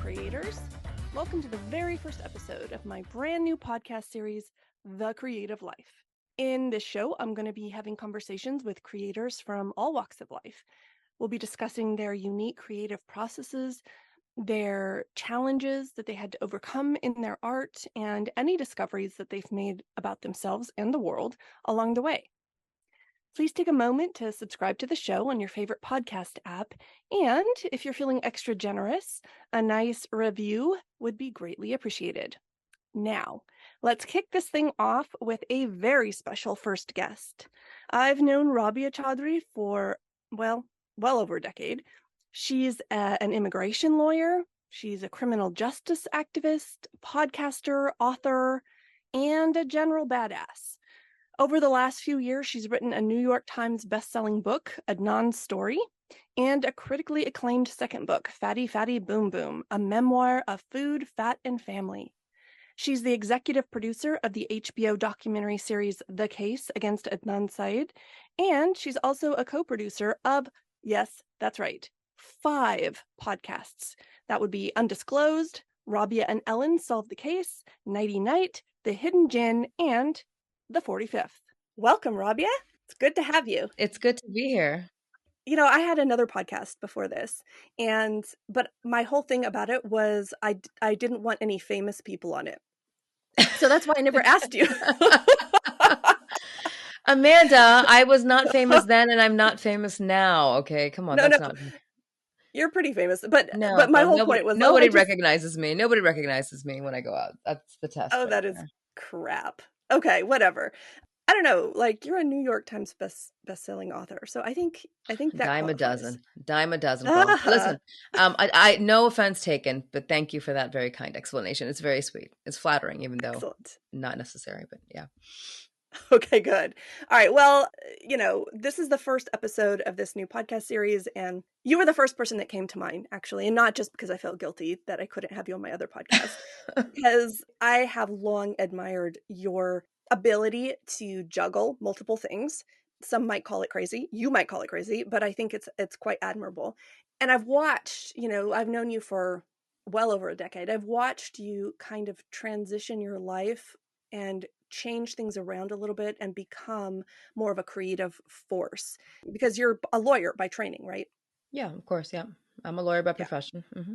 creators. Welcome to the very first episode of my brand new podcast series, The Creative Life. In this show, I'm going to be having conversations with creators from all walks of life. We'll be discussing their unique creative processes, their challenges that they had to overcome in their art, and any discoveries that they've made about themselves and the world along the way. Please take a moment to subscribe to the show on your favorite podcast app. And if you're feeling extra generous, a nice review would be greatly appreciated. Now, let's kick this thing off with a very special first guest. I've known Rabia Chaudry for, well over a decade. She's an immigration lawyer. She's a criminal justice activist, podcaster, author, and a general badass. Over the last few years, she's written a New York Times bestselling book, Adnan's Story, and a critically acclaimed second book, Fatty Fatty Boom Boom, a memoir of food, fat, and family. She's the executive producer of the HBO documentary series The Case Against Adnan Syed, and she's also a co-producer of, yes, that's right, 5 podcasts. That would be Undisclosed, Rabia and Ellyn Solve the Case, Nighty, The Hidden Djinn, and the 45th. Welcome, Rabia. It's good to have you. It's good to be here. You know, I had another podcast before this, but my whole thing about it was I didn't want any famous people on it. So that's why I never asked you. Amanda, I was not famous then and I'm not famous now. Okay, come on. Not... You're pretty famous, but my whole point was nobody recognizes me. Nobody recognizes me when I go out. That's the test. Oh, that is crap. Okay, whatever. I don't know. Like, you're a New York Times best-selling author, so I think that dime qualifies. a dozen. Listen, I no offense taken, but thank you for that very kind explanation. It's very sweet. It's flattering, even though Excellent. Not necessary. But yeah. Okay, good. All right. Well, you know, this is the first episode of this new podcast series, and you were the first person that came to mind, actually, and not just because I felt guilty that I couldn't have you on my other podcast, because I have long admired your ability to juggle multiple things. Some might call it crazy. You might call it crazy, but I think it's quite admirable. And I've watched, you know, I've known you for well over a decade. I've watched you kind of transition your life and change things around a little bit and become more of a creative force, because you're a lawyer by training, right? Yeah, of course. Yeah. I'm a lawyer by profession. Mm-hmm.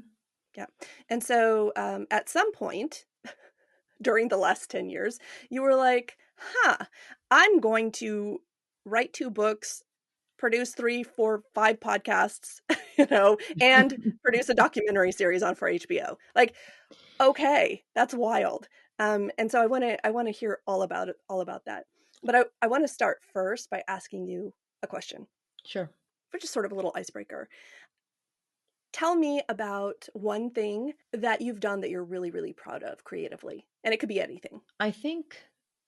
Yeah. And so at some point during the last 10 years, you were like, I'm going to write 2 books, produce 3, 4, 5 podcasts, you know, and produce a documentary series for HBO. Like, okay, that's wild. And so I want to hear all about that. But I want to start first by asking you a question. Sure. Which is sort of a little icebreaker. Tell me about one thing that you've done that you're really, really proud of creatively. And it could be anything. I think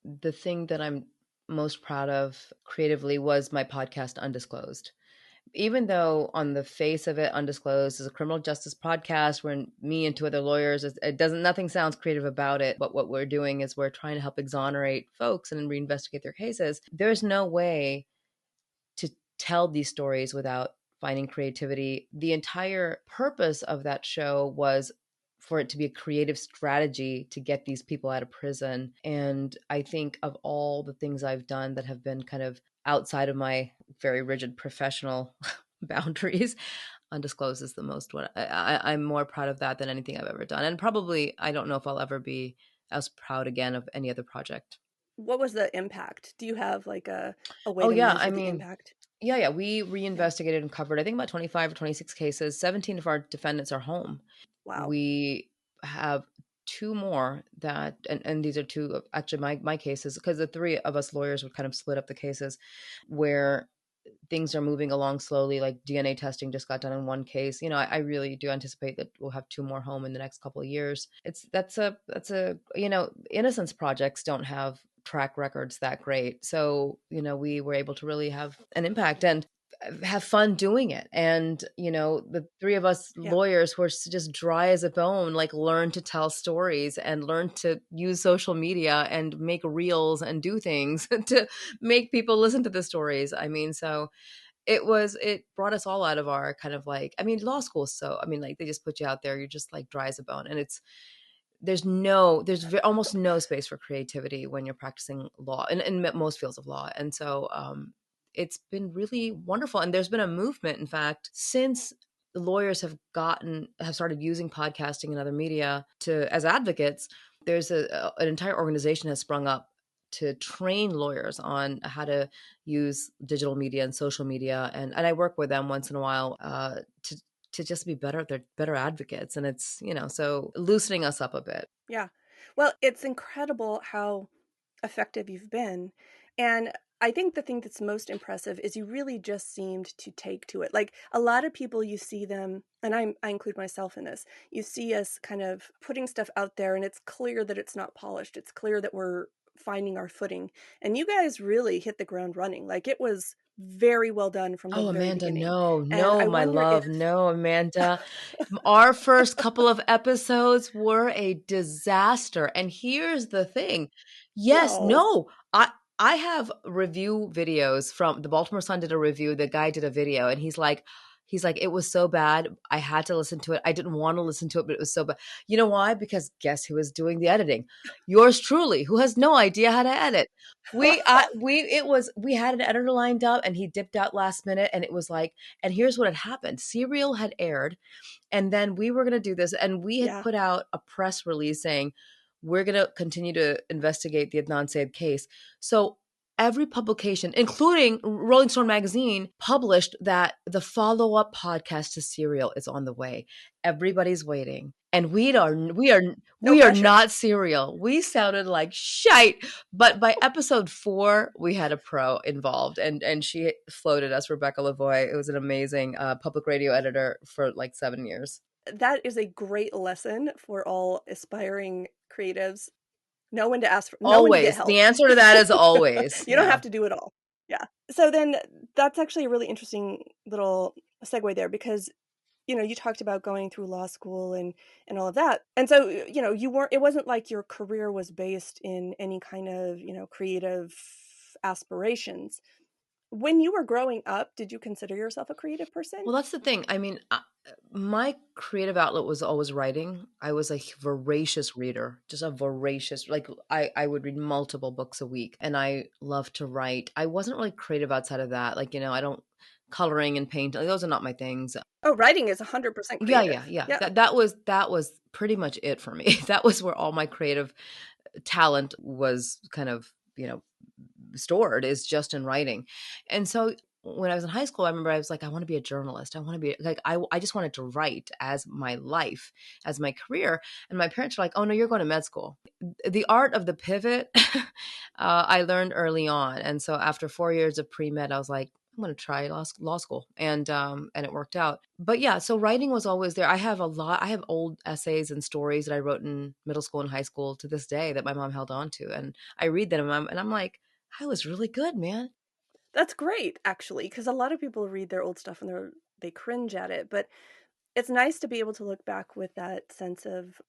the thing that I'm most proud of creatively was my podcast, Undisclosed. Even though on the face of it, Undisclosed is a criminal justice podcast where me and 2 other lawyers, nothing sounds creative about it. But what we're doing is we're trying to help exonerate folks and reinvestigate their cases. There's no way to tell these stories without finding creativity. The entire purpose of that show was for it to be a creative strategy to get these people out of prison. And I think of all the things I've done that have been kind of outside of my very rigid professional boundaries, Undisclosed is the most one. I'm more proud of that than anything I've ever done. And probably, I don't know if I'll ever be as proud again of any other project. What was the impact? Do you have like a way to measure the impact? Yeah. We reinvestigated and covered, I think, about 25 or 26 cases. 17 of our defendants are home. Wow. We have 2 more that, and these are 2 actually my cases, because the 3 of us lawyers would kind of split up the cases where things are moving along slowly. Like DNA testing just got done in 1 case. You know, I really do anticipate that we'll have 2 more home in the next couple of years. That's a you know, innocence projects don't have track records that great. So, you know, we were able to really have an impact and have fun doing it. And, you know, the 3 of us lawyers who are just dry as a bone, like learn to tell stories and learn to use social media and make reels and do things to make people listen to the stories. I mean, so it brought us all out of our kind of like, I mean, law school. So, I mean, like they just put you out there, you're just like dry as a bone. And there's almost no space for creativity when you're practicing law in most fields of law. And so, it's been really wonderful. And there's been a movement, in fact, since lawyers have started using podcasting and other media as advocates. There's an entire organization has sprung up to train lawyers on how to use digital media and social media. And I work with them once in a while, to just be better. They're better advocates. And it's, so loosening us up a bit. Yeah. Well, it's incredible how effective you've been. And I think the thing that's most impressive is you really just seemed to take to it. Like a lot of people, you see them, and I include myself in this, you see us kind of putting stuff out there and it's clear that it's not polished. It's clear that we're finding our footing. And you guys really hit the ground running. Like it was very well done from the Oh, very Amanda, beginning. no, And no, I my wonder if, love. No, Amanda. Our first couple of episodes were a disaster. And here's the thing. Yes, no, no. I have review videos from the Baltimore Sun did a review. The guy did a video and he's like, it was so bad. I had to listen to it. I didn't want to listen to it, but it was so bad. You know why? Because guess who was doing the editing? Yours truly, who has no idea how to edit. We had an editor lined up and he dipped out last minute and it was like, and here's what had happened. Serial had aired and then we were going to do this and we had yeah. put out a press release saying we're going to continue to investigate the Adnan Syed case. So every publication, including Rolling Stone magazine, published that the follow-up podcast to Serial is on the way. Everybody's waiting. And we are No we are pressure. not Serial. We sounded like shite. But by episode 4, we had a pro involved, and she floated us, Rebecca Lavoie. It was an amazing public radio editor for like 7 years. That is a great lesson for all aspiring creatives. Know when to ask for, know when to get Always. The help. answer to that is always. You don't Yeah. have to do it all. Yeah. So then that's actually a really interesting little segue there because you talked about going through law school and all of that. And so, it wasn't like your career was based in any kind of, creative aspirations. When you were growing up, did you consider yourself a creative person? Well, that's the thing. I mean, my creative outlet was always writing. I was a voracious reader, just a voracious, like I would read multiple books a week and I love to write. I wasn't really creative outside of that. Like, I don't coloring and paint. Those are not my things. Oh, writing is 100% Yeah, creative. yeah, yeah. Yeah. That was pretty much it for me. That was where all my creative talent was kind of, stored, is just in writing. And so when I was in high school, I remember I was like, I want to be a journalist. I want to be like, I just wanted to write as my life, as my career. And my parents were like, oh no, you're going to med school. The art of the pivot, I learned early on. And so after 4 years of pre-med, I was like, I'm going to try law school. And it worked out. But yeah, so writing was always there. I have old essays and stories that I wrote in middle school and high school to this day that my mom held on to. And I read them and I'm like, I was really good, man. That's great, actually, because a lot of people read their old stuff and they cringe at it. But it's nice to be able to look back with that sense of,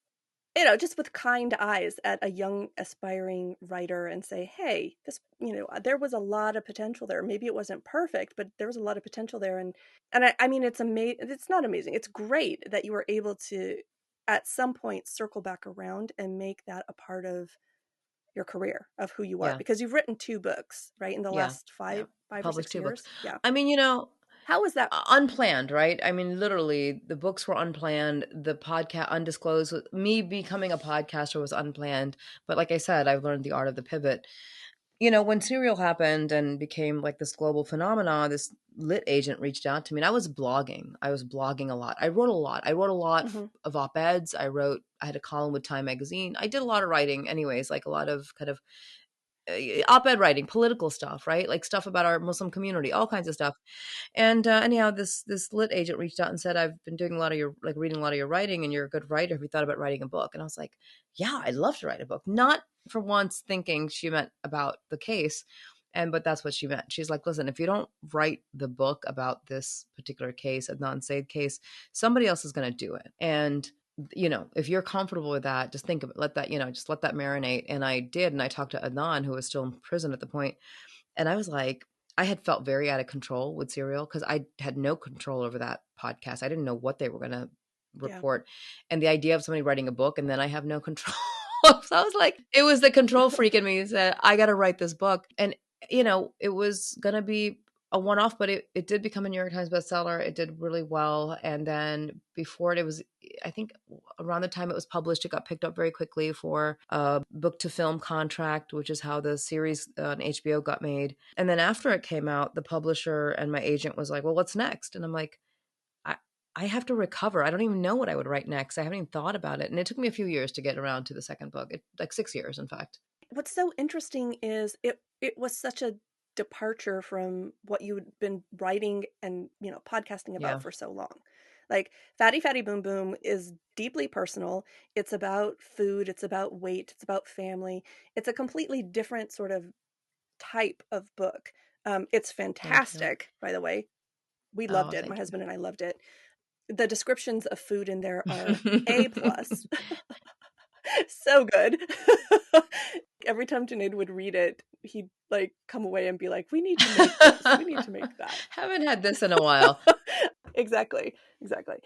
just with kind eyes at a young aspiring writer and say, hey, this, there was a lot of potential there. Maybe it wasn't perfect, but there was a lot of potential there. And I mean, it's amazing. It's not amazing. It's great that you were able to, at some point, circle back around and make that a part of your career, of who you are, Yeah. because you've written 2 books, right? In the Yeah. last Yeah. five or Published 6 2 books. years. Yeah. I mean, How was that? unplanned, right? I mean, literally, the books were unplanned. The podcast, Undisclosed, me becoming a podcaster was unplanned. But like I said, I've learned the art of the pivot. When Serial happened and became like this global phenomenon, this lit agent reached out to me and I was blogging. I was blogging a lot. I wrote a lot. I wrote a lot Mm-hmm. of op-eds. I had a column with Time magazine. I did a lot of writing anyways, like a lot of kind of op-ed writing, political stuff, right? Like stuff about our Muslim community, all kinds of stuff. And anyhow, this lit agent reached out and said, I've been doing a lot of your, like reading a lot of your writing and you're a good writer. Have you thought about writing a book? And I was like, yeah, I'd love to write a book. Not for once thinking she meant about the case. But that's what she meant. She's like, listen, if you don't write the book about this particular case, Adnan Syed case, somebody else is going to do it. And if you're comfortable with that, just think of it, just let that marinate. And I did. And I talked to Adnan, who was still in prison at the point. And I was like, I had felt very out of control with Serial because I had no control over that podcast. I didn't know what they were going to Yeah. report. And the idea of somebody writing a book and then I have no control. So I was like, it was the control freak in me who said, I got to write this book. And, it was going to be a one-off, but it did become a New York Times bestseller. It did really well. And then before it was, I think around the time it was published, it got picked up very quickly for a book to film contract, which is how the series on HBO got made. And then after it came out, the publisher and my agent was like, well, what's next? And I'm like, I, I have to recover. I don't even know what I would write next. I haven't even thought about it. And it took me a few years to get around to the second book, like 6 years, in fact. What's so interesting is it was such a departure from what you'd been writing and, podcasting Yeah. about for so long. Like Fatty Fatty Boom Boom is deeply personal. It's about food, it's about weight, it's about family. It's a completely different sort of type of book. It's Thank you. fantastic, by the way. We loved Oh, it. My thank husband and I loved it. The descriptions of food in there are A you. plus. So good. Every time Junaid would read it, he'd like come away and be like, "We need to make this. We need to make that." Haven't had this in a while. Exactly. Exactly.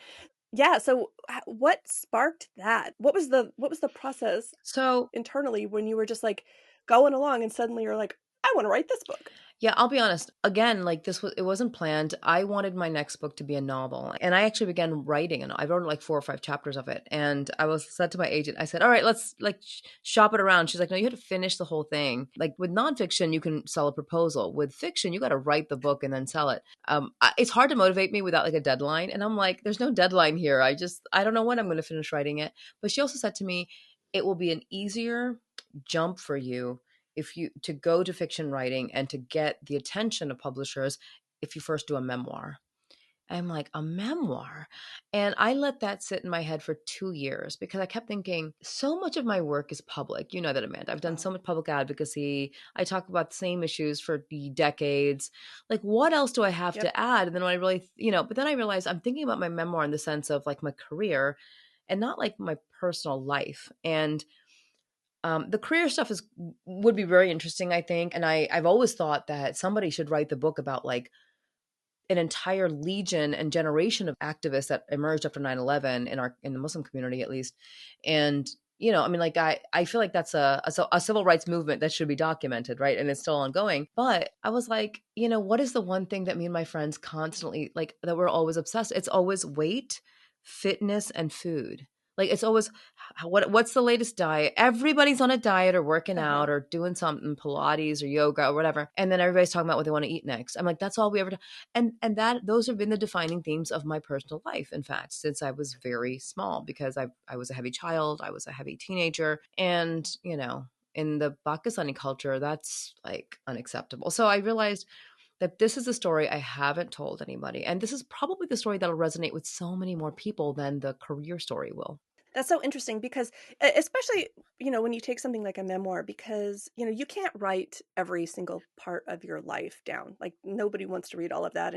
Yeah, so what sparked that? What was the process So, internally when you were just like going along and suddenly you're like, "I want to write this book." yeah, I'll be honest. Again, like it wasn't planned. I wanted my next book to be a novel. And I actually began writing and I wrote like 4 or 5 chapters of it. And I was said to my agent, I said, all right, let's like shop it around. She's like, no, you have to finish the whole thing. Like with nonfiction, you can sell a proposal. With fiction, you got to write the book and then sell it. It's hard to motivate me without like a deadline. And I'm like, there's no deadline here. I don't know when I'm going to finish writing it. But she also said to me, it will be an easier jump for you if you to go to fiction writing and to get the attention of publishers if you first do a memoir. I'm like, a memoir? And I let that sit in my head for 2 years because I kept thinking, so much of my work is public. You know that, Amanda. I've done Wow. so much public advocacy. I talk about the same issues for decades. Like, what else do I have Yep. to add? And then when I really, but then I realized I'm thinking about my memoir in the sense of like my career and not like my personal life. And the career stuff would be very interesting, I think. And I've always thought that somebody should write the book about like an entire legion and generation of activists that emerged after 9/11 in the Muslim community, at least. And, I mean, like I feel like that's a civil rights movement that should be documented, right? And it's still ongoing. But I was like, what is the one thing that me and my friends constantly like that we're always obsessed? It's always weight, fitness, and food. Like it's always what's the latest diet? Everybody's on a diet or working Uh-huh. out or doing something, Pilates or yoga or whatever. And then everybody's talking about what they want to eat next. I'm like, that's all we ever do. And that those have been the defining themes of my personal life, in fact, since I was very small, because I was a heavy child, I was a heavy teenager. And, in the Pakistani culture, that's like unacceptable. So I realized that this is a story I haven't told anybody. And this is probably the story that'll resonate with so many more people than the career story will. That's so interesting because especially, when you take something like a memoir, because, you can't write every single part of your life down. Like nobody wants to read all of that.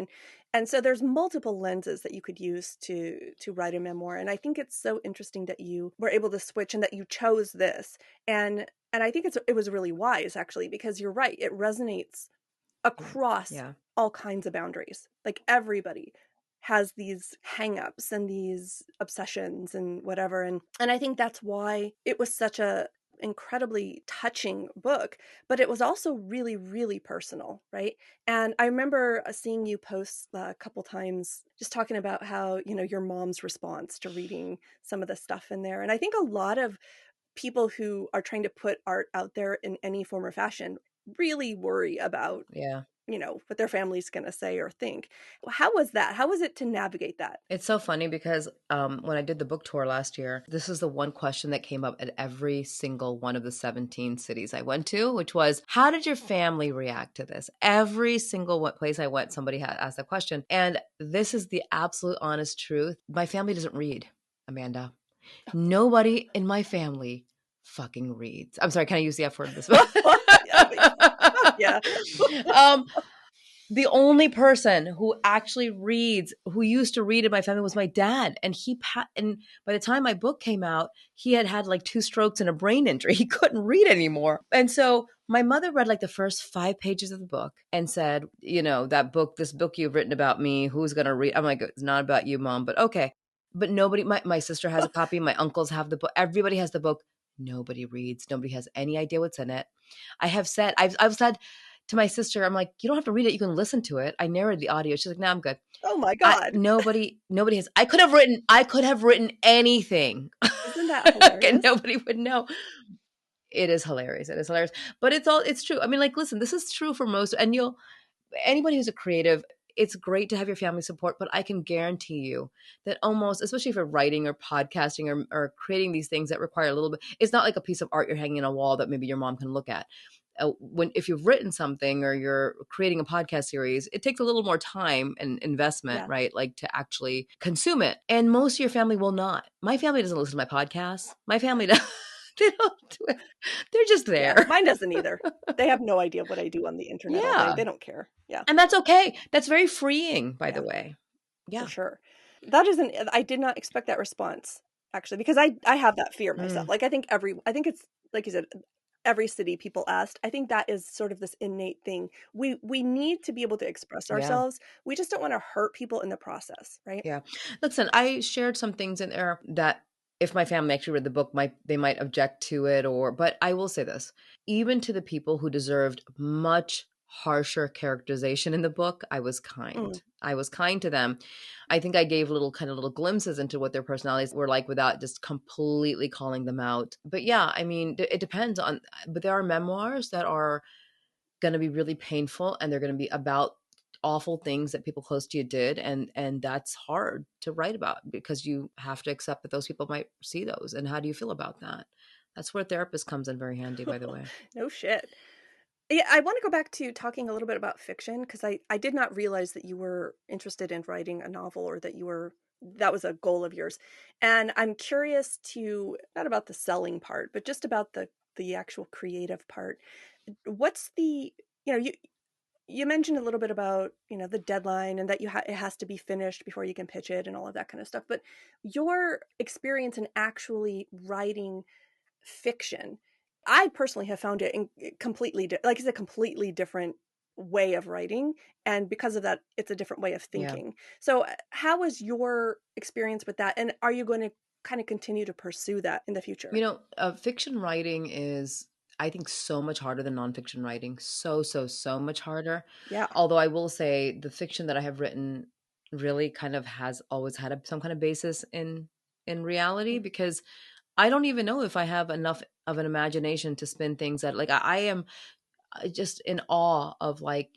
And so there's multiple lenses that you could use to write a memoir. And I think it's so interesting that you were able to switch and that you chose this. And I think it was really wise actually, because you're right. It resonates across Yeah. all kinds of boundaries. Like everybody has these hangups and these obsessions and whatever. And I think that's why it was such a incredibly touching book, but it was also really, really personal, right? And I remember seeing you post a couple times just talking about how, your mom's response to reading some of the stuff in there. And I think a lot of people who are trying to put art out there in any form or fashion really worry about, Yeah. what their family's going to say or think. How was that? How was it to navigate that? It's so funny because when I did the book tour last year, this is the one question that came up at every single one of the 17 cities I went to, which was, how did your family react to this? Every single place I went, somebody had asked that question. And this is the absolute honest truth. My family doesn't read, Amanda. Nobody in my family fucking reads. I'm sorry, can I use the F word this way? Yeah, yeah. um, The only person who actually reads, who used to read in my family was my dad. And and by the time my book came out, he had had like 2 strokes and a brain injury. He couldn't read anymore. And so my mother read like the first 5 pages of the book and said, this book you've written about me, who's going to read? I'm like, it's not about you, Mom, but okay. But nobody, my sister has a copy. My uncles have the book. Everybody has the book. Nobody reads. Nobody has any idea what's in it. I've said to my sister, I'm like, you don't have to read it. You can listen to it. I narrated the audio. She's like, no, I'm good. Oh my God. Nobody has, I could have written anything. Isn't that hilarious? And nobody would know. It is hilarious. It is hilarious. But it's true. I mean, like, listen, this is true for most, and anybody who's a creative, it's great to have your family support, but I can guarantee you that almost, especially if you're writing or podcasting or creating these things that require a little bit, it's not like a piece of art you're hanging on a wall that maybe your mom can look at. If you've written something or you're creating a podcast series, it takes a little more time and investment, right? Like to actually consume it. And most of your family will not. My family doesn't listen to my podcasts. My family does. They don't do it. They're just there. Yeah, mine doesn't either. They have no idea what I do on the internet all day. They don't care. Yeah. And that's okay. That's very freeing, by the way. Yeah. For sure. I did not expect that response, actually, because I have that fear myself. Like, I think it's, like you said, every city people asked. I think that is sort of this innate thing. We need to be able to express ourselves. We just don't want to hurt people in the process, right? Yeah. Listen, I shared some things in there that if my family actually read the book, they might object to it, but I will say this, even to the people who deserved much harsher characterization in the book, I was kind. I was kind to them. I think I gave little glimpses into what their personalities were like without just completely calling them out. But yeah, I mean, it depends but there are memoirs that are going to be really painful, and they're going to be about awful things that people close to you did, and that's hard to write about because you have to accept that those people might see those. And how do you feel about that? That's where a therapist comes in very handy, by the way. No shit. Yeah, I want to go back to talking a little bit about fiction, because I did not realize that you were interested in writing a novel, or that was a goal of yours. And I'm curious not about the selling part, but just about the actual creative part. What's you mentioned a little bit about, the deadline, and that it has to be finished before you can pitch it and all of that kind of stuff. But your experience in actually writing fiction, I personally have found it it's a completely different way of writing. And because of that, it's a different way of thinking. Yeah. So how was your experience with that? And are you going to kind of continue to pursue that in the future? Fiction writing is, I think, so much harder than nonfiction writing. So much harder. Yeah. Although I will say the fiction that I have written really kind of has always had some kind of basis in reality, because I don't even know if I have enough of an imagination to spin things that, like, I am just in awe of, like,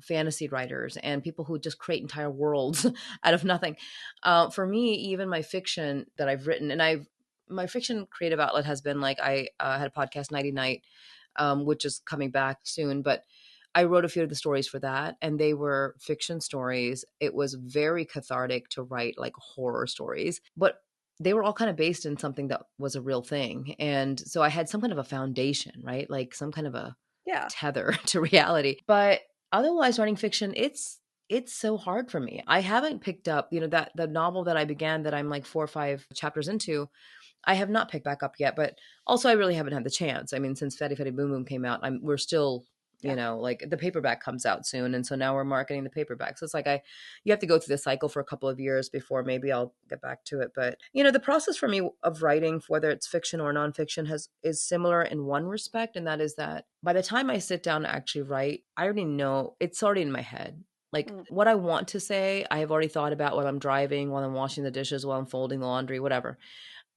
fantasy writers and people who just create entire worlds out of nothing. For me, even my fiction that I've written, and my fiction creative outlet has been, like, I had a podcast, Nighty, which is coming back soon, but I wrote a few of the stories for that, and they were fiction stories. It was very cathartic to write, like, horror stories, but they were all kind of based in something that was a real thing. And so I had some kind of a foundation, right? Like some kind of a tether to reality. But otherwise, writing fiction, it's so hard for me. I haven't picked up, that the novel that I began, that I'm like 4 or 5 chapters into, I have not picked back up yet. But also, I really haven't had the chance. I mean, since Fetty Fetty Boom Boom came out, we're still, like, the paperback comes out soon. And so now we're marketing the paperback. So it's like you have to go through the cycle for a couple of years before maybe I'll get back to it. But, the process for me of writing, whether it's fiction or nonfiction, is similar in one respect. And that is that by the time I sit down to actually write, I already know it's already in my head. Like what I want to say, I have already thought about while I'm driving, while I'm washing the dishes, while I'm folding the laundry, whatever.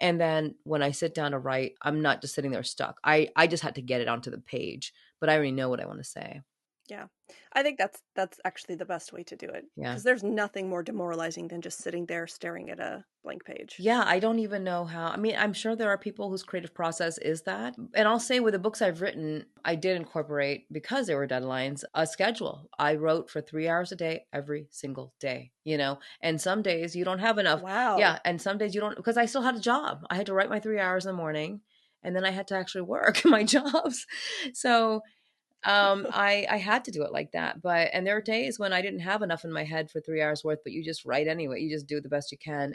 And then when I sit down to write, I'm not just sitting there stuck. I just had to get it onto the page, but I already know what I want to say. Yeah. I think that's actually the best way to do it. Yeah. Because there's nothing more demoralizing than just sitting there staring at a blank page. Yeah. I don't even know how. I mean, I'm sure there are people whose creative process is that. And I'll say with the books I've written, I did incorporate, because there were deadlines, a schedule. I wrote for 3 hours a day, every single day, and some days you don't have enough. Wow. Yeah. And some days you don't, because I still had a job. I had to write my 3 hours in the morning, and then I had to actually work my jobs. So I had to do it like that. And there are days when I didn't have enough in my head for 3 hours worth, but you just write anyway. You just do the best you can,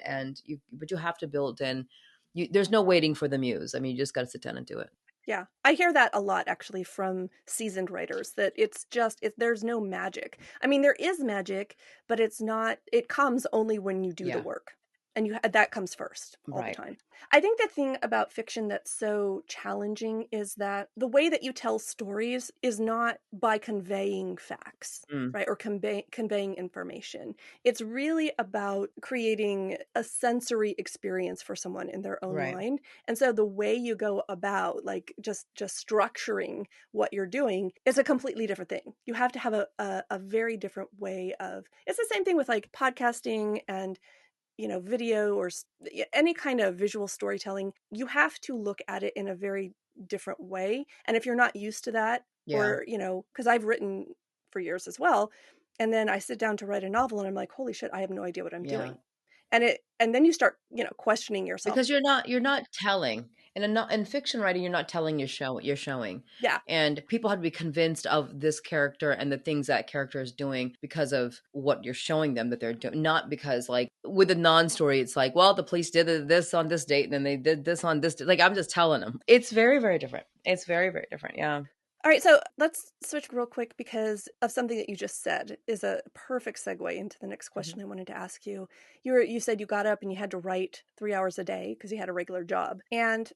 but you have to build in. There's no waiting for the muse. I mean, you just got to sit down and do it. Yeah, I hear that a lot actually from seasoned writers, that it's just there's no magic. I mean, there is magic, but it's not. It comes only when you do the Yeah, work, and that comes first all the right. time. I think the thing about fiction that's so challenging is that the way that you tell stories is not by conveying facts, Mm, right, or conveying information. It's really about creating a sensory experience for someone in their own right. mind. And so the way you go about, like, just structuring what you're doing is a completely different thing. You have to have a very different way of. It's the same thing with like podcasting and video or any kind of visual storytelling. You have to look at it in a very different way. And if you're not used to that, Yeah, or because I've written for years as well, and then I sit down to write a novel and I'm like, holy shit, I have no idea what I'm yeah. doing. And then you start questioning yourself. Because you're not telling. In fiction writing, you're not telling, you're showing. Yeah. And people have to be convinced of this character and the things that character is doing because of what you're showing them that they're doing, not because, like, with a non-story, it's like, well, the police did this on this date and then they did this on this date. Like, I'm just telling them. It's very, very different. It's very, very different. Yeah. All right, so let's switch real quick because of something that you just said is a perfect segue into the next Mhm. question I wanted to ask you. You said you got up and you had to write 3 hours a day because you had a regular job, and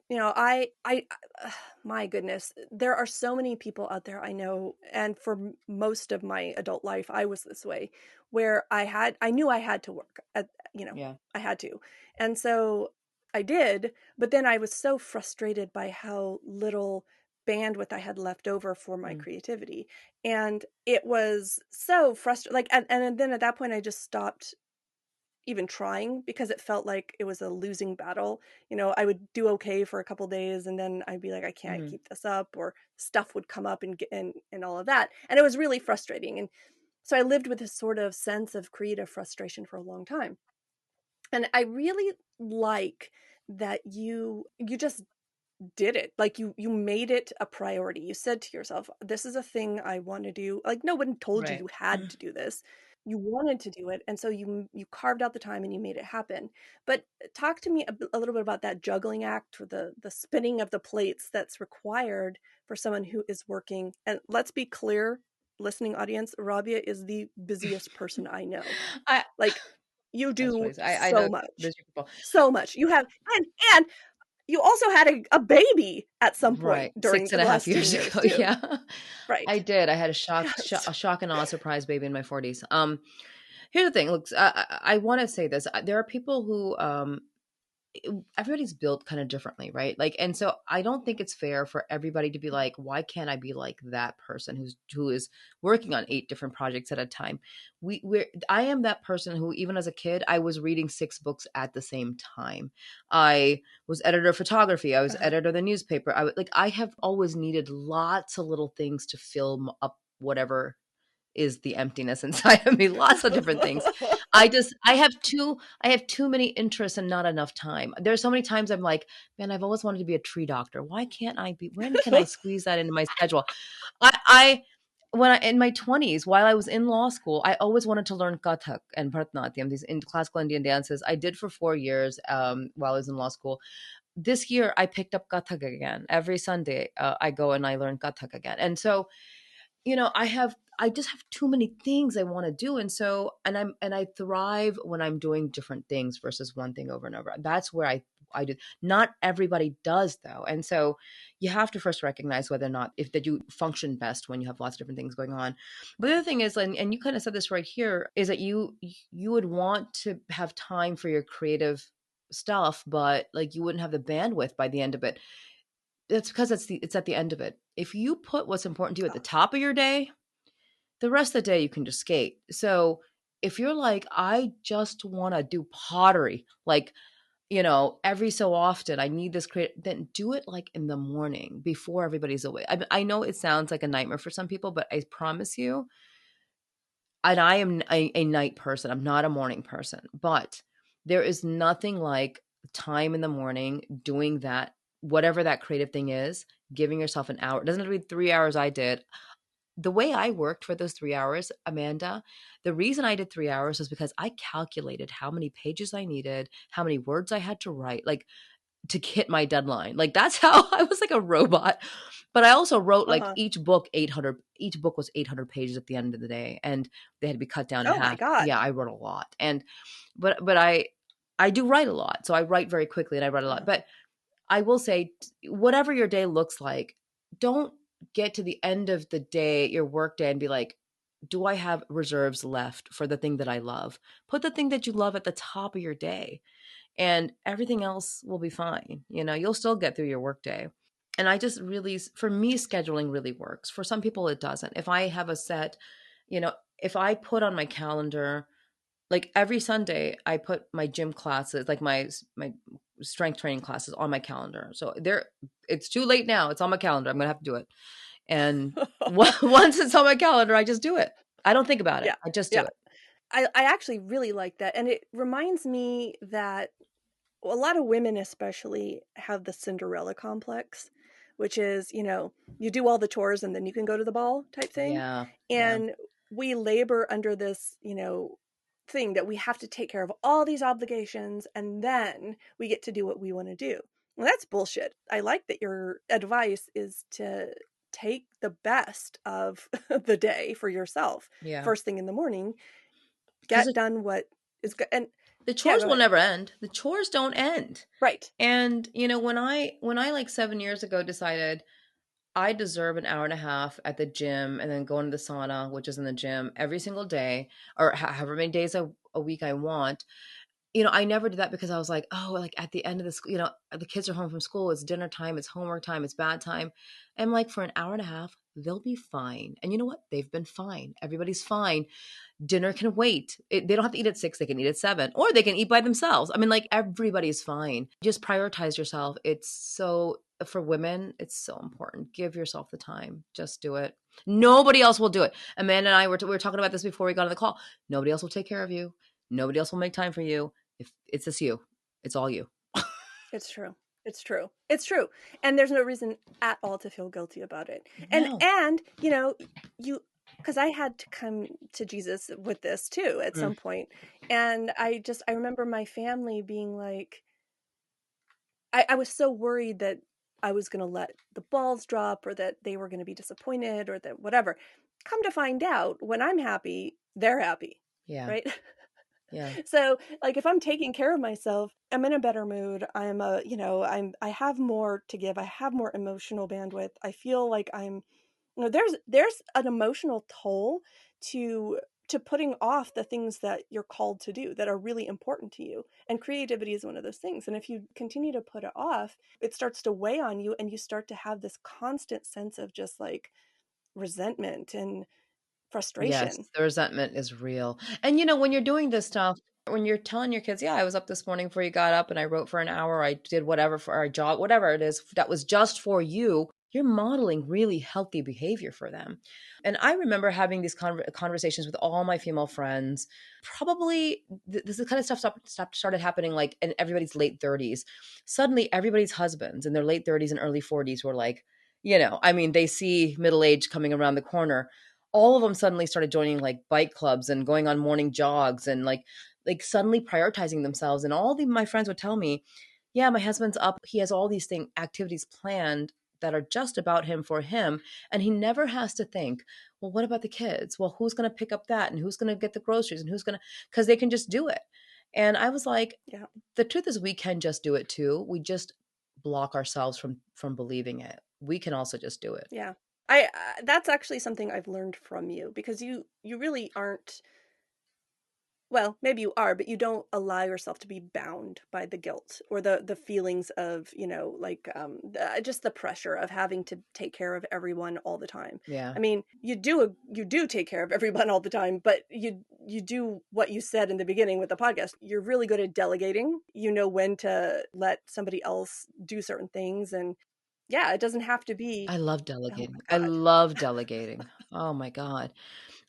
my goodness, there are so many people out there I know, and for most of my adult life, I was this way, where I knew I had to work Yeah. I had to, and so I did, but then I was so frustrated by how little bandwidth I had left over for my Mm. creativity. And it was so frustrating. Like, and then at that point, I just stopped even trying because it felt like it was a losing battle. I would do okay for a couple days and then I'd be like, I can't Mhm. keep this up, or stuff would come up and all of that. And it was really frustrating. And so I lived with this sort of sense of creative frustration for a long time. And I really like that you just did it. Like, you made it a priority. You said to yourself, this is a thing I want to do. Like, no one told you Right. you had to do this. You wanted to do it, and so you carved out the time and you made it happen. But talk to me a little bit about that juggling act, or the spinning of the plates that's required for someone who is working. And let's be clear, listening audience, Rabia is the busiest person I know. I Like, you That's do funny. I so know much. there's people. So much. You have, and you also had a baby at some point Right. during Six the and a half last 10 years years ago. too. Yeah. Right. I did. I had Yes. a shock and awe surprise baby in my 40s. Here's the thing. Look, I want to say this. There are people who everybody's built kind of differently, right? Like, and so I don't think it's fair for everybody to be like, why can't I be like that person who is working on 8 different projects at a time? I am that person who, even as a kid, I was reading 6 books at the same time. I was editor of photography. I was Uh-huh. editor of the newspaper. I have always needed lots of little things to fill up whatever is the emptiness inside of me. Lots of different things. I have too many interests and not enough time. There's so many times I'm like, man, I've always wanted to be a tree doctor. Why can't I be? When can I squeeze that into my schedule? I when I in my 20s, while I was in law school, I always wanted to learn Kathak and Bharatanatyam, these in classical Indian dances. I did for 4 years while I was in law school. This year, I picked up Kathak again. Every Sunday, I go and I learn Kathak again. And so, I just have too many things I want to do. And I thrive when I'm doing different things versus one thing over and over. That's where I do. Not everybody does, though. And so you have to first recognize whether or not, if that you function best when you have lots of different things going on. But the other thing is, and you kind of said this right here, is that you would want to have time for your creative stuff, but like you wouldn't have the bandwidth by the end of it. That's because it's at the end of it. If you put what's important to you at the Oh, top of your day, the rest of the day you can just skate. So if you're like, I just want to do pottery, like, every so often I need this create, then do it like in the morning before everybody's awake. I know it sounds like a nightmare for some people, but I promise you, and I am a night person. I'm not a morning person, but there is nothing like time in the morning doing that, whatever that creative thing is, giving yourself an hour. It doesn't have to be 3 hours. I did. the way I worked for those 3 hours, Amanda, the reason I did 3 hours was because I calculated how many pages I needed, how many words I had to write, like to hit my deadline. Like that's how I was like a robot. But I also wrote like Uh-huh. each book was 800 pages at the end of the day, and they had to be cut down in Oh my half. God. Yeah, I wrote a lot. And but I do write a lot. So I write very quickly and I write a lot. Uh-huh. But I will say, whatever your day looks like, don't get to the end of the day, your work day, and be like, do I have reserves left for the thing that I love? Put the thing that you love at the top of your day, and everything else will be fine. You know, you'll still get through your workday. And I just really, for me, scheduling really works. For some people, it doesn't. If I have a set, you know, if I put on my calendar, like every Sunday, I put my gym classes, like my strength training classes on my calendar. So there, it's too late now. It's on my calendar. I'm gonna have to do it. And once it's on my calendar, I just do it. I don't think about it. Yeah. I just do Yeah. it. I actually really like that. And it reminds me that a lot of women especially have the Cinderella complex, which is, you do all the chores and then you can go to the ball type thing. Yeah. Yeah. And we labor under this, thing that we have to take care of all these obligations and then we get to do what we want to do. Well, that's bullshit. I like that your advice is to take the best of the day for yourself Yeah. first thing in the morning, Because get done what is good. And the yeah, chores go will ahead. never end. The chores don't end. Right. And when I like 7 years ago decided I deserve an hour and a half at the gym and then going to the sauna, which is in the gym every single day, or however many days a week I want. I never did that because I was like, oh, like at the end of the school, the kids are home from school, it's dinner time, it's homework time, it's bad time. And like for an hour and a half, they'll be fine. And you know what? They've been fine. Everybody's fine. Dinner can wait. They don't have to eat at 6. They can eat at 7, or they can eat by themselves. I mean, like everybody's fine. Just prioritize yourself. It's so, for women, it's so important. Give yourself the time. Just do it. Nobody else will do it. Amanda and I we were talking about this before we got on the call. Nobody else will take care of you. Nobody else will make time for you. If it's just you, it's all you. It's true. It's true. It's true. And there's no reason at all to feel guilty about it. No. And you because I had to come to Jesus with this too at Mm. some point. And I remember my family being like, I was so worried that I was gonna let the balls drop or that they were gonna be disappointed or that whatever. Come to find out, when I'm happy, they're happy. Yeah. Right? Yeah. So like if I'm taking care of myself, I'm in a better mood. I have more to give. I have more emotional bandwidth. I feel like there's an emotional toll to putting off the things that you're called to do that are really important to you. And creativity is one of those things. And if you continue to put it off, it starts to weigh on you and you start to have this constant sense of just like resentment and Yes, frustration. the resentment is real. And when you're doing this stuff, when you're telling your kids, yeah, I was up this morning before you got up and I wrote for an hour, I did whatever for our job, whatever it is that was just for you, you're modeling really healthy behavior for them. And I remember having these conversations with all my female friends. Probably this is kind of stuff started happening like in everybody's late 30s. Suddenly, everybody's husbands in their late 30s and early 40s were like, I mean, they see middle age coming around the corner. All of them suddenly started joining like bike clubs and going on morning jogs and like suddenly prioritizing themselves. And my friends would tell me, yeah, my husband's up, he has all these activities planned that are just about him, for him, and he never has to think, well, what about the kids? Well, who's going to pick up that, and who's going to get the groceries, and who's going to, because they can just do it. And I was like, Yeah. the truth is we can just do it too. We just block ourselves from believing it. We can also just do it. Yeah. I that's actually something I've learned from you because you really aren't, well, maybe you are, but you don't allow yourself to be bound by the guilt or the feelings of, just the pressure of having to take care of everyone all the time. Yeah. I mean, you do take care of everyone all the time, but you do what you said in the beginning with the podcast. You're really good at delegating. You know when to let somebody else do certain things, and Yeah, it doesn't have to be, I love oh my delegating. I God. love delegating. Oh my God.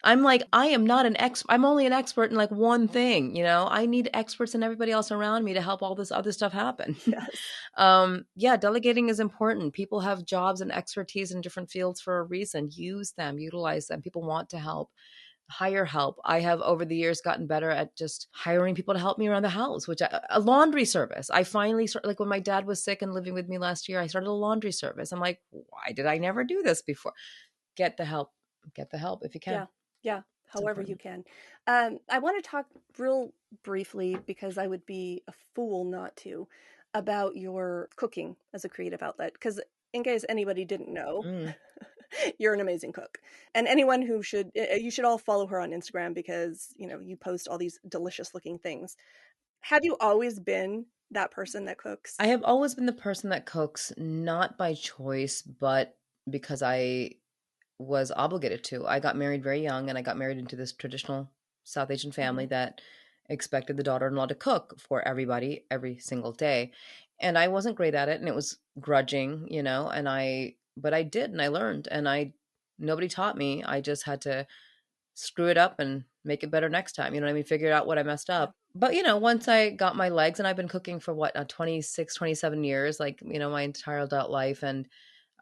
I'm like, I am not an I'm only an expert in like one thing, you know? I need experts and everybody else around me to help all this other stuff happen. Yes. Yeah, delegating is important. People have jobs and expertise in different fields for a reason. Use them, utilize them. People want to help. Hire help. I have over the years gotten better at just hiring people to help me around the house, a laundry service. I finally started, like when my dad was sick and living with me last year, I started a laundry service. I'm like, why did I never do this before? Get the help. Get the help if you can. Yeah. Yeah. It's However you important. can. I want to talk real briefly, because I would be a fool not to, about your cooking as a creative outlet. Because in case anybody didn't know, Mm. you're an amazing cook. And anyone who should, you should all follow her on Instagram, because, you know, you post all these delicious looking things. Have you always been that person that cooks? I have always been the person that cooks, not by choice, but because I was obligated to. I got married very young and I got married into this traditional South Asian family Mhm. that expected the daughter-in-law to cook for everybody every single day. And I wasn't great at it and it was grudging, you know, but I did and I learned and nobody taught me. I just had to screw it up and make it better next time. You know what I mean? Figure out what I messed Yeah. up. But, you know, once I got my legs and I've been cooking for what, 26, 27 years, like, you know, my entire adult life. And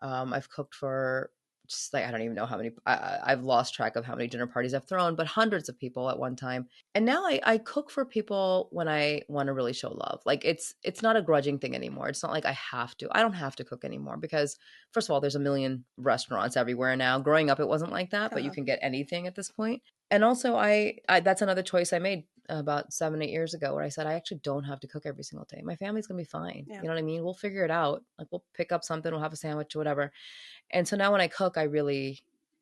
I've cooked for just like I don't even know how many. I've lost track of how many dinner parties I've thrown, but hundreds of people at one time. And now I cook for people when I want to really show love. Like it's not a grudging thing anymore. It's not like I have to. I don't have to cook anymore because first of all, there's a million restaurants everywhere now. Growing up, it wasn't like that, but you Uh-huh. can get anything at this point. And also, that's another choice I made about 7, 8 years ago where I said I actually don't have to cook every single day. My family's gonna be fine. Yeah. You know what I mean? We'll figure it out. Like we'll pick up something, we'll have a sandwich or whatever. And so now when I cook, I really,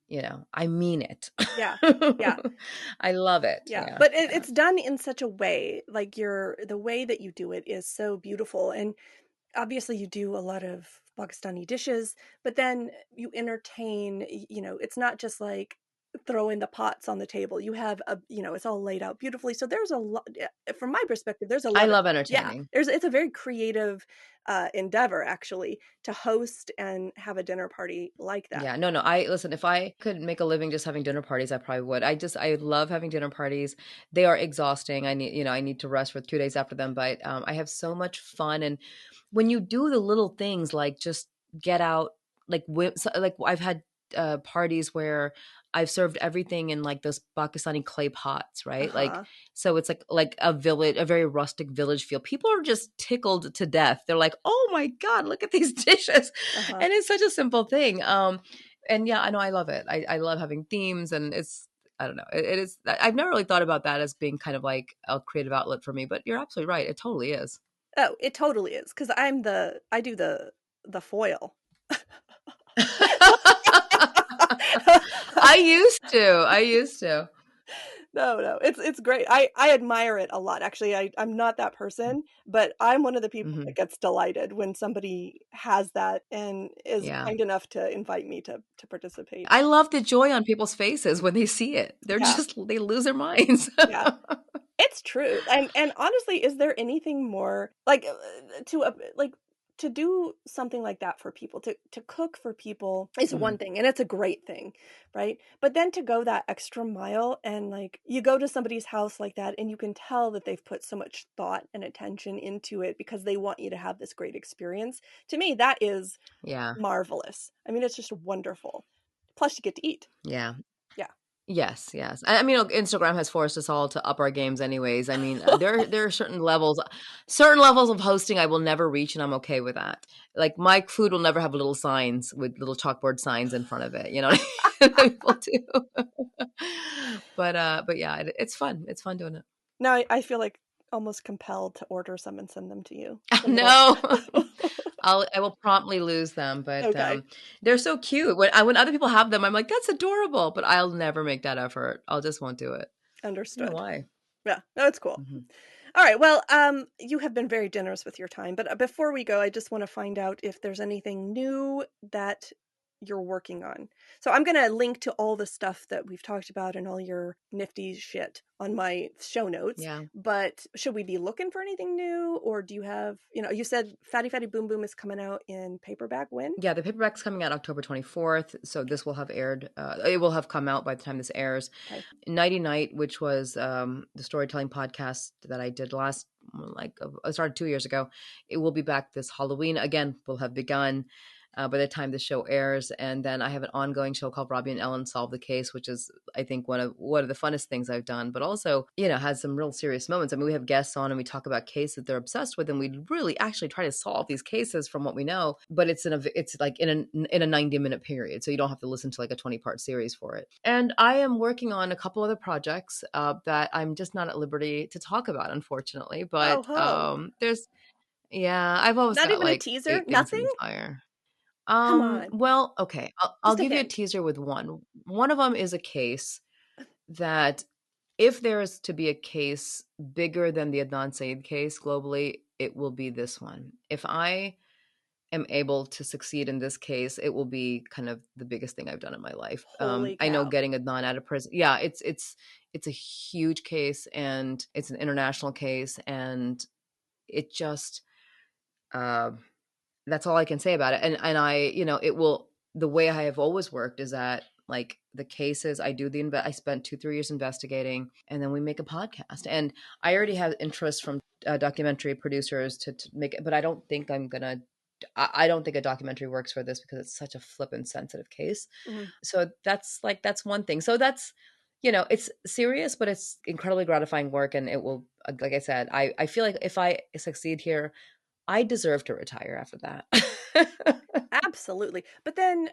you know, I mean it. Yeah. Yeah. I love it. Yeah, Yeah. but Yeah. it's done in such a way, like the way that you do it is so beautiful. And obviously you do a lot of Pakistani dishes, but then you entertain, you know, it's not just like throwing the pots on the table. You have you know, it's all laid out beautifully. So there's a lot, from my perspective, there's a I lot of, love yeah, entertaining. it's a very creative endeavor actually to host and have a dinner party like that. Yeah, no. I listen, if I could make a living just having dinner parties, I probably would. I love having dinner parties. They are exhausting. I need to rest for 2 days after them, but I have so much fun. And when you do the little things like just get out, like I've had parties where I've served everything in like those Pakistani clay pots, right? Like, Uh-huh. so it's like a village, a very rustic village feel. People are just tickled to death. They're like, "Oh my God, look at these dishes." Uh-huh. And it's such a simple thing. And yeah, I know I love it. I love having themes and I don't know. It is, I've never really thought about that as being kind of like a creative outlet for me, but you're absolutely right. It totally is. Oh, it totally is, because I do the foil. I used to. I used to. No, no, it's great. I admire it a lot. Actually, I'm not that person, but I'm one of the people Hmm. that gets delighted when somebody has that and is Yeah. kind enough to invite me to participate. I love the joy on people's faces when they see it. Yeah, They lose their minds. yeah. It's true. And honestly, is there anything more like like to do something like that for people, to cook for people is Mhm. one thing, and it's a great thing, right? But then to go that extra mile, and like you go to somebody's house like that and you can tell that they've put so much thought and attention into it because they want you to have this great experience. To me, that is Yeah. marvelous. I mean, it's just wonderful. Plus you get to eat. Yeah. Yeah. Yes, yes. I mean, look, Instagram has forced us all to up our games anyways. I mean, there are certain levels of hosting I will never reach, and I'm okay with that. Like my food will never have little signs with little chalkboard signs in front of it, you know. People do. But yeah, it's fun. It's fun doing it. Now I feel like almost compelled to order some and send them to you. Some little No. I will promptly lose them, but Okay, they're so cute. When other people have them, I'm like, that's adorable, but I'll never make that effort. I'll just won't do it. I don't know understood. why. Yeah, no, it's cool. Mhm. All right, well, you have been very generous with your time, but before we go, I just want to find out if there's anything new that you're working on. So I'm going to link to all the stuff that we've talked about and all your nifty shit on my show notes. Yeah. But should we be looking for anything new, or do you have, you said Fatty Fatty Boom Boom is coming out in paperback when? Yeah, the paperback's coming out October 24th. So this will have aired. It will have come out by the time this airs. Okay. Nighty Night, which was the storytelling podcast that I did I started 2 years ago. It will be back this Halloween. Again, will have begun by the time the show airs. And then I have an ongoing show called Rabia and Ellyn Solve the Case, which is, I think, one of the funnest things I've done, but also, has some real serious moments. I mean, we have guests on and we talk about cases they're obsessed with, and we really actually try to solve these cases from what we know, but it's like in a 90-minute period. So you don't have to listen to like a 20-part series for it. And I am working on a couple other projects that I'm just not at liberty to talk about, unfortunately. But I've always Not got even a like teaser? 8 things in Nothing? the fire. Come on. Well, okay. I'll Just a give you a hint. teaser with one. One of them is a case that if there is to be a case bigger than the Adnan Syed case globally, it will be this one. If I am able to succeed in this case, it will be kind of the biggest thing I've done in my life. Holy I know cow. getting Adnan out of prison. Yeah, it's a huge case, and it's an international case, and it just that's all I can say about it. And I, it will, the way I have always worked is that like the cases I do I spent 2-3 years investigating, and then we make a podcast. And I already have interest from documentary producers to make it, but I don't think I don't think a documentary works for this because it's such a flippant sensitive case. Mm-hmm. So that's one thing. So that's, it's serious, but it's incredibly gratifying work. And it will, like I said, I feel like if I succeed here, I deserve to retire after that. Absolutely. But then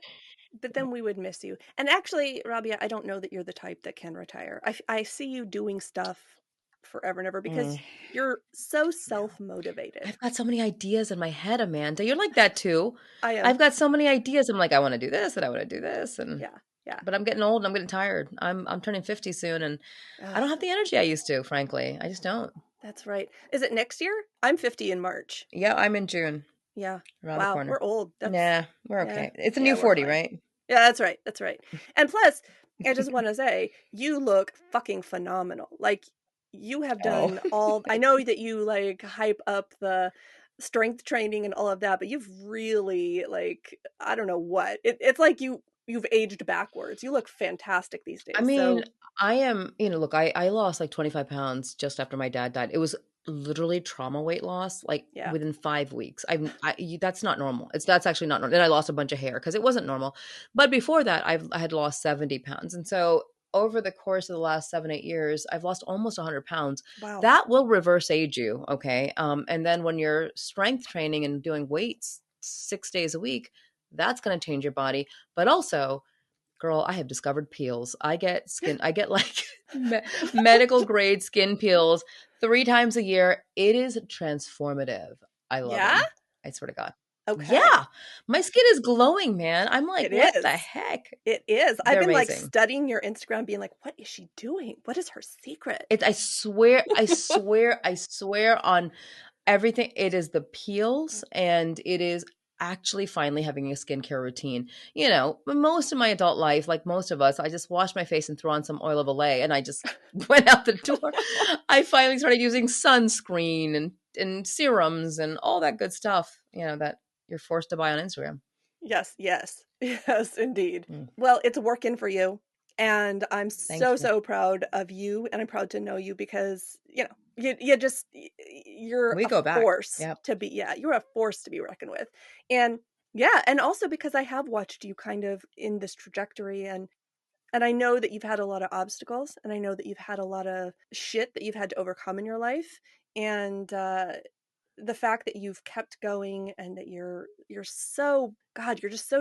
we would miss you. And actually, Rabia, I don't know that you're the type that can retire. I see you doing stuff forever and ever because you're so self-motivated. I've got so many ideas in my head, Amanda. You're like that too. I am. I've got so many ideas. I'm like, I want to do this and I want to do this. And Yeah. but I'm getting old and I'm getting tired. I'm turning 50 soon, and I don't have the energy I used to, frankly. I just don't. That's right. Is it next year? I'm 50 in March. Yeah, I'm in June. Yeah. Around the corner. We're old. Nah, we're okay. It's a new 40, right? Yeah, that's right. That's right. And plus, I just want to say, you look fucking phenomenal. Like, you have done I know that you like hype up the strength training and all of that, but you've really like, I don't know what. It's like you've aged backwards. You look fantastic these days. I mean, I am, look, I lost like 25 pounds just after my dad died. It was literally trauma weight loss, like within 5 weeks. That's not normal. That's actually not normal. Then I lost a bunch of hair because it wasn't normal. But before that, I had lost 70 pounds. And so over the course of the last 7-8 years, I've lost almost 100 pounds. Wow. That will reverse age you. Okay. And then when you're strength training and doing weights 6 days a week, that's going to change your body. But also, girl, I have discovered peels. I get like medical grade skin peels 3 times a year. It is transformative. I love them. I swear to God. Okay. Yeah. My skin is glowing, man. I'm like, what the heck? It is. They're I've been amazing. like studying your Instagram, being like, what is she doing? What is her secret? I swear on everything. It is the peels, and it is actually finally having a skincare routine. Most of my adult life, like most of us, I just washed my face and threw on some oil of Olay and I just went out the door. I finally started using sunscreen and serums and all that good stuff, that you're forced to buy on Instagram. Yes, indeed. Well, it's working for you. And I'm so proud of you, and I'm proud to know you because, you're a force to be, you're a force to be reckoned with. And and also because I have watched you kind of in this trajectory, and I know that you've had a lot of obstacles, and I know that you've had a lot of shit that you've had to overcome in your life. And the fact that you've kept going and that you're just so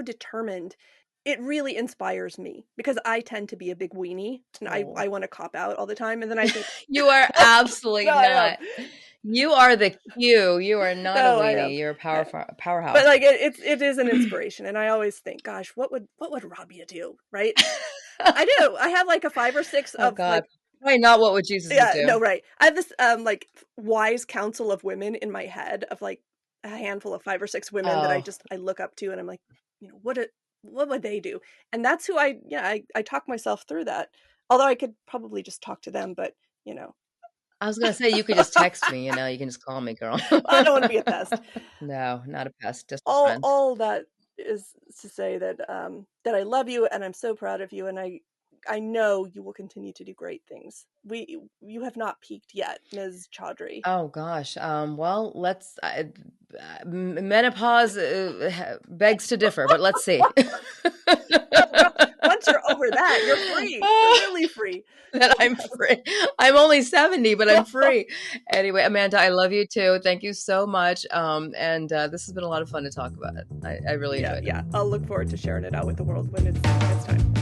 determined, it really inspires me because I tend to be a big weenie and I want to cop out all the time. And then I think you are absolutely not. You are the Q. You are not a weenie. You're a powerhouse. But like it is an inspiration, and I always think, gosh, what would Rabia do, right? I do. I have like a 5 or 6 of like. Probably not what would Jesus do. No, right. I have this like wise council of women in my head of like a handful of 5 or 6 women that I look up to, and I'm like, what what would they do? And that's who I talk myself through that. Although I could probably just talk to them, but you know, I was gonna say you could just text me, you know, you can just call me, girl. I don't want to be a pest. No, not a pest, just a All friend. all that is to say that that I love you and I'm so proud of you, and I know you will continue to do great things. You have not peaked yet, Ms. Chaudry. Oh gosh. Well, menopause begs to differ, but let's see. Well, once you're over that, you're free. You're really free. That I'm free. I'm only 70, but I'm free. Anyway, Amanda, I love you too. Thank you so much. And this has been a lot of fun to talk about. I really enjoyed it. Yeah. I'll look forward to sharing it out with the world when it's time.